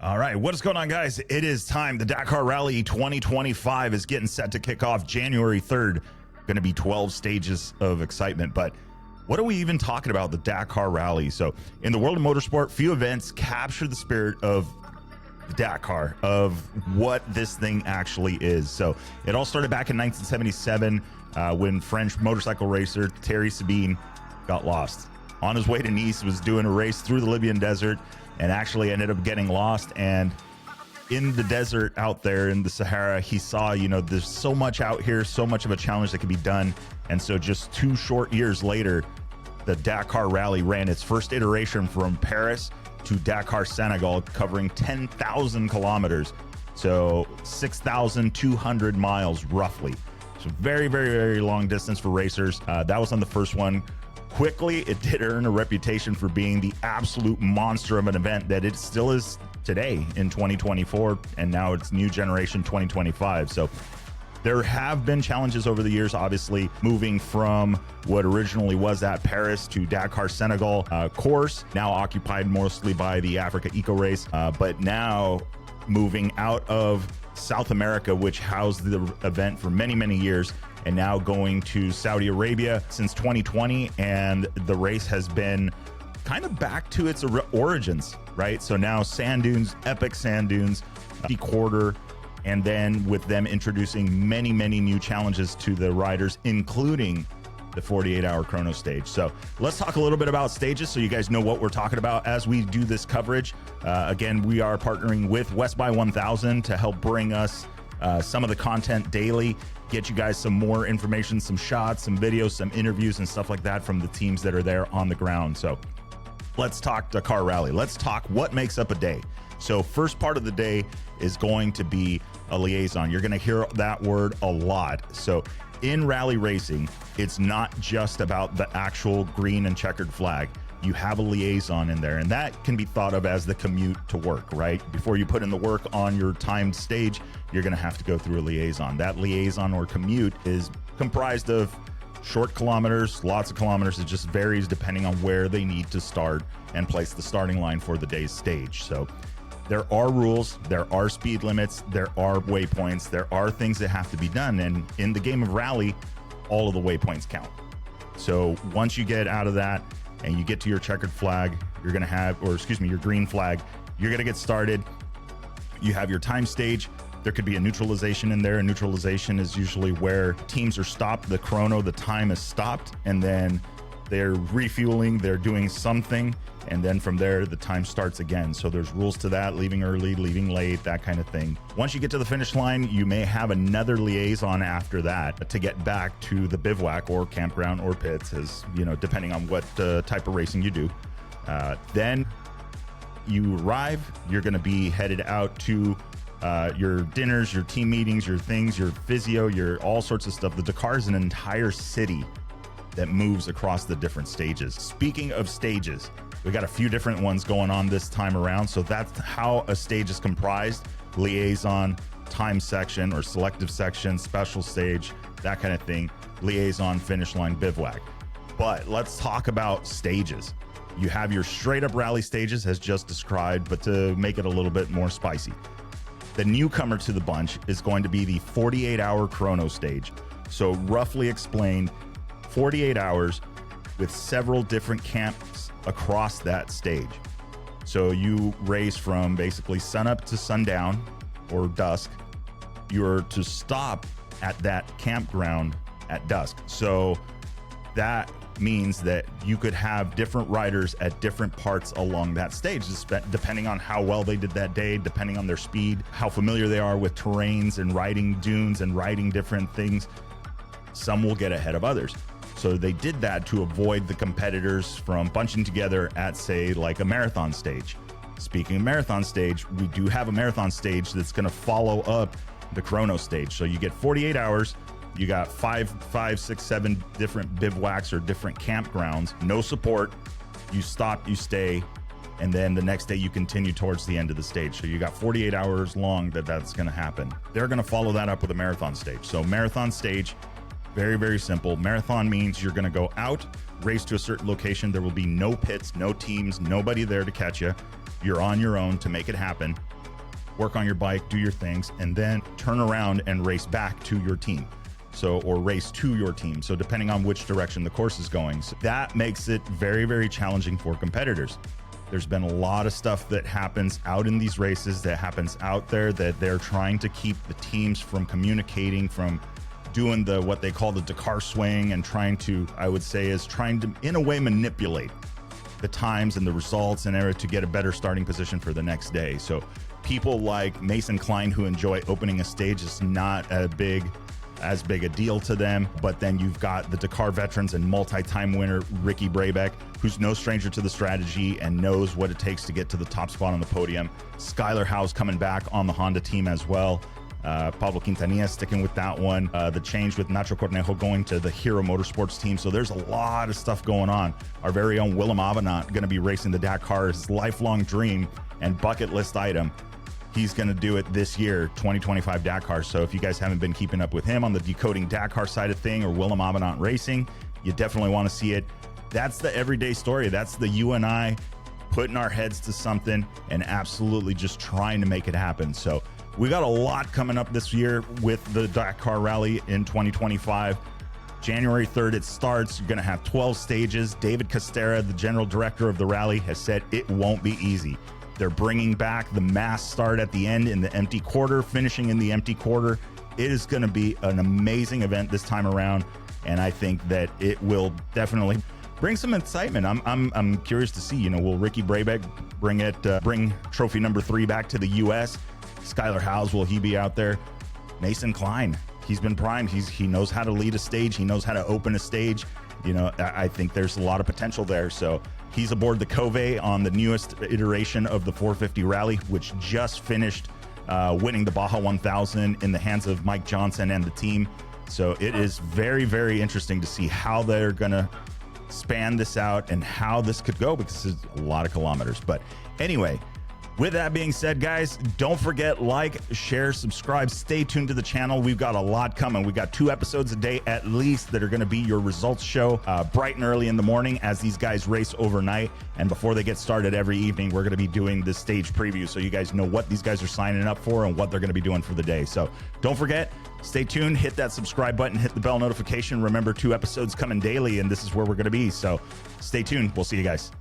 All right, what is going on, guys? It is time. The Dakar Rally 2025 is getting set to kick off January 3rd. Going to be 12 stages of excitement, but what are we even talking about, the Dakar Rally? So in the world of motorsport, few events capture the spirit of the Dakar, of what this thing actually is. So it all started back in 1977 when French motorcycle racer Thierry Sabine got lost. On his way to Nice, was doing a race through the Libyan desert and actually ended up getting lost. And in the desert out there in the Sahara, he saw, there's so much out here, so much of a challenge that can be done. And so just 2 short years later, the Dakar Rally ran its first iteration from Paris to Dakar, Senegal, covering 10,000 kilometers. So 6,200 miles roughly. So very, very, very long distance for racers. That was on the first one. Quickly, it did earn a reputation for being the absolute monster of an event that it still is today in 2024, and now it's new generation 2025. So there have been challenges over the years, obviously, moving from what originally was at Paris to Dakar, Senegal course, now occupied mostly by the Africa Eco Race, but now moving out of South America, which housed the event for many, many years, and now going to Saudi Arabia since 2020. And the race has been kind of back to its origins, right? So now sand dunes, epic sand dunes, the quarter, and then with them introducing many, many new challenges to the riders, including the 48-hour chrono stage. So let's talk a little bit about stages so you guys know what we're talking about as we do this coverage. Again, we are partnering with West by 1000 to help bring us some of the content daily, get you guys some more information, some shots, some videos, some interviews and stuff like that from the teams that are there on the ground. So let's talk Dakar Rally. Let's talk what makes up a day. So first part of the day is going to be a liaison. You're going to hear that word a lot. So in rally racing, it's not just about the actual green and checkered flag. You have a liaison in there, and that can be thought of as the commute to work, right? Before you put in the work on your timed stage, you're going to have to go through a liaison. That liaison or commute is comprised of short kilometers, lots of kilometers. It just varies depending on where they need to start and place the starting line for the day's stage. So there are rules, there are speed limits, there are waypoints, there are things that have to be done. And in the game of rally, all of the waypoints count. So once you get out of that and you get to your checkered flag, you're going to have, or excuse me, your green flag, you're going to get started. You have your time stage. There could be a neutralization in there. A neutralization is usually where teams are stopped. The chrono, the time is stopped, and then they're refueling, they're doing something, and then from there, the time starts again. So there's rules to that, leaving early, leaving late, that kind of thing. Once you get to the finish line, you may have another liaison after that to get back to the bivouac or campground or pits, as depending on what type of racing you do. Then you arrive, you're gonna be headed out to your dinners, your team meetings, your things, your physio, your all sorts of stuff. The Dakar is an entire city that moves across the different stages. Speaking of stages, we got a few different ones going on this time around. So that's how a stage is comprised: liaison, time section or selective section, special stage, that kind of thing, liaison, finish line, bivouac. But let's talk about stages. You have your straight up rally stages as just described, but to make it a little bit more spicy, the newcomer to the bunch is going to be the 48-hour chrono stage. So roughly explained, 48 hours with several different camps across that stage. So you race from basically sunup to sundown or dusk. You're to stop at that campground at dusk. So that means that you could have different riders at different parts along that stage, depending on how well they did that day, depending on their speed, how familiar they are with terrains and riding dunes and riding different things. Some will get ahead of others. So they did that to avoid the competitors from bunching together at, say, like a marathon stage. Speaking of marathon stage, we do have a marathon stage that's going to follow up the chrono stage. So you get 48 hours. You got 5, 6, 7 different bivouacs or different campgrounds. No support. You stop, you stay, and then the next day you continue towards the end of the stage. So you got 48 hours long that's going to happen. They're going to follow that up with a marathon stage. So marathon stage, very, very simple. Marathon means you're going to go out, race to a certain location. There will be no pits, no teams, nobody there to catch you. you're on your own to make it happen. Work on your bike, do your things, and then turn around and race back to your team. So, or race to your team. So depending on which direction the course is going. So that makes it very, very challenging for competitors. There's been a lot of stuff that happens out in these races, that happens out there, that they're trying to keep the teams from communicating, from doing what they call the Dakar swing, and trying to, I would say, is trying to, in a way, manipulate the times and the results and everything to get a better starting position for the next day. So people like Mason Klein, who enjoy opening a stage, is not as big a deal to them. But then you've got the Dakar veterans and multi-time winner Ricky Brabeck, who's no stranger to the strategy and knows what it takes to get to the top spot on the podium. Skylar Howe's coming back on the Honda team as well. Pablo Quintanilla sticking with that one. The change with Nacho Cornejo going to the Hero Motorsports team. So there's a lot of stuff going on. Our very own Willem Avenant going to be racing the Dakar, his lifelong dream and bucket list item. He's going to do it this year, 2025 Dakar. So if you guys haven't been keeping up with him on the Decoding Dakar side of thing, or Willem Avenant Racing, you definitely want to see it. That's the everyday story. That's the you and I putting our heads to something and absolutely just trying to make it happen. So we got a lot coming up this year with the Dakar Rally in 2025. January 3rd, it starts. You're going to have 12 stages. David Costera, the general director of the rally, has said it won't be easy. They're bringing back the mass start at the end in the empty quarter, finishing in the empty quarter. It is going to be an amazing event this time around, and I think that it will definitely bring some excitement. I'm curious to see, you know, will Ricky Brabeck bring trophy number 3 back to the U.S.? Skylar Howes, will he be out there? Mason Klein, he's been primed. He knows how to lead a stage. He knows how to open a stage. You know, I think there's a lot of potential there. So he's aboard the Cove on the newest iteration of the 450 Rally, which just finished winning the Baja 1000 in the hands of Mike Johnson and the team. So it is very, very interesting to see how they're going to span this out and how this could go, because it's a lot of kilometers. But anyway, with that being said, guys, don't forget, like, share, subscribe, stay tuned to the channel. We've got a lot coming. We got 2 episodes a day at least that are going to be your results show bright and early in the morning as these guys race overnight. And before they get started every evening, we're going to be doing the stage preview, so you guys know what these guys are signing up for and what they're going to be doing for the day. So don't forget, stay tuned, hit that subscribe button, hit the bell notification. Remember, 2 episodes coming daily, and this is where we're going to be. So stay tuned. We'll see you guys.